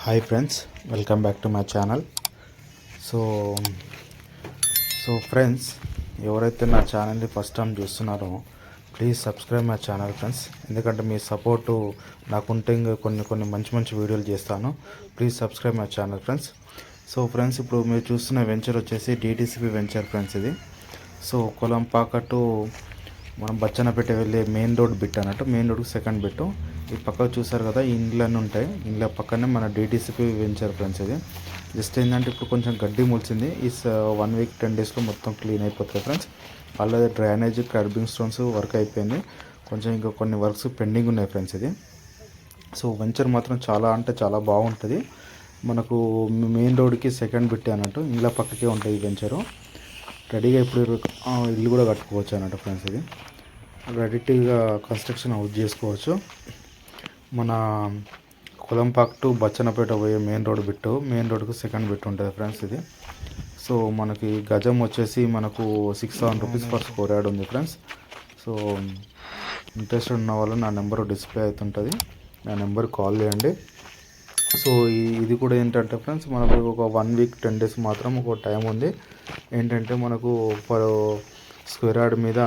Hi friends, welcome back to my channel. So friends, ఎవరైతే నా ఛానల్ని ఫస్ట్ టైం చూస్తున్నారో please subscribe my channel friends. ఎందుకంటే మీ support నాకుంటే ఇంకా కొన్ని మంచి వీడియోలు చేస్తాను. Please subscribe my channel friends. So friends, ఇప్పుడు మీరు చూస్తున్న వెంచర్ వచ్చేసి డిటిసిపి వెంచర్ ఫ్రెండ్స్. ఇది సో కొలంపాక టు మనం బచ్చన్నపేట వెళ్ళే మెయిన్ రోడ్ బిట్ అన్నట్టు. మెయిన్ రోడ్కి సెకండ్ బిట్టు. ఈ పక్కకు చూసారు కదా, ఈ ఇండ్లన్నీ ఉంటాయి. ఇండ్ల పక్కనే మన డిటిసిపి వెంచర్ ఫ్రెండ్స్. ఇది జస్ట్ ఏంటంటే ఇప్పుడు కొంచెం గడ్డి మొలిచింది. ఈ 1 వీక్ 10 డేస్లో మొత్తం క్లీన్ అయిపోతుంది friends. Already drainage kerbing stones work అయిపోయింది. కొంచెం ఇంకా కొన్ని వర్క్స్ పెండింగ్ ఉన్నాయి ఫ్రెండ్స్. ఇది సో వెంచర్ మాత్రం చాలా అంటే చాలా బాగుంటుంది. మనకు మెయిన్ రోడ్కి సెకండ్ బిట్ అన్నట్టు. ఇండ్ల పక్కకే ఉంటుంది ఈ వెంచరు. రెడీగా ఇప్పుడు ఇల్లు కూడా కట్టుకోవచ్చు అన్నట్టు ఫ్రెండ్స్. ఇది రెడీగా కన్స్ట్రక్షన్ అవుట్ చేసుకోవచ్చు. మన కొలంపాక్ టు బచ్చన్నపేట పోయే మెయిన్ రోడ్ బిట్టు, మెయిన్ రోడ్కు సెకండ్ బిట్ ఉంటుంది ఫ్రెండ్స్. ఇది సో మనకి గజం వచ్చేసి మనకు 6,000 రూపీస్ పర్ స్క్వేర్ యార్డ్ ఉంది ఫ్రెండ్స్. సో ఇంట్రెస్టెడ్ ఉన్న వాళ్ళు నా నెంబర్ డిస్ప్లే అవుతుంటుంది, నా నెంబర్ కాల్ చేయండి. సో ఇది కూడా ఏంటంటే ఫ్రెండ్స్, మనకు ఒక 1 వీక్ 10 డేస్ మాత్రం ఒక టైం ఉంది. ఏంటంటే మనకు పర్ స్క్వేర్ యార్డ్ మీద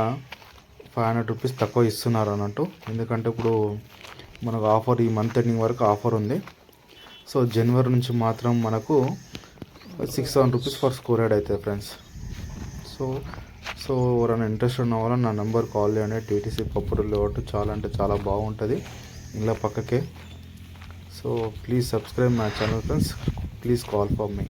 500 రూపీస్ తక్కువ ఇస్తున్నారు అన్నట్టు. ఎందుకంటే ఇప్పుడు మనకు ఆఫర్ ఈ మంత్ ఎండింగ్ వరకు ఆఫర్ ఉంది. సో జనవరి నుంచి మాత్రం మనకు 6,000 రూపీస్ పర్ స్క్వేర్ యార్డ్ అవుతుంది ఫ్రెండ్స్. సో ఎవరైనా ఇంట్రెస్ట్ ఉన్న వాళ్ళు నా నెంబర్ కాల్ చేయండి. టీటీసీ పప్పుడు లేఅవుట్ చాలా అంటే చాలా బాగుంటుంది, ఇలా పక్కకే. So please subscribe my channel friends. Please call for me.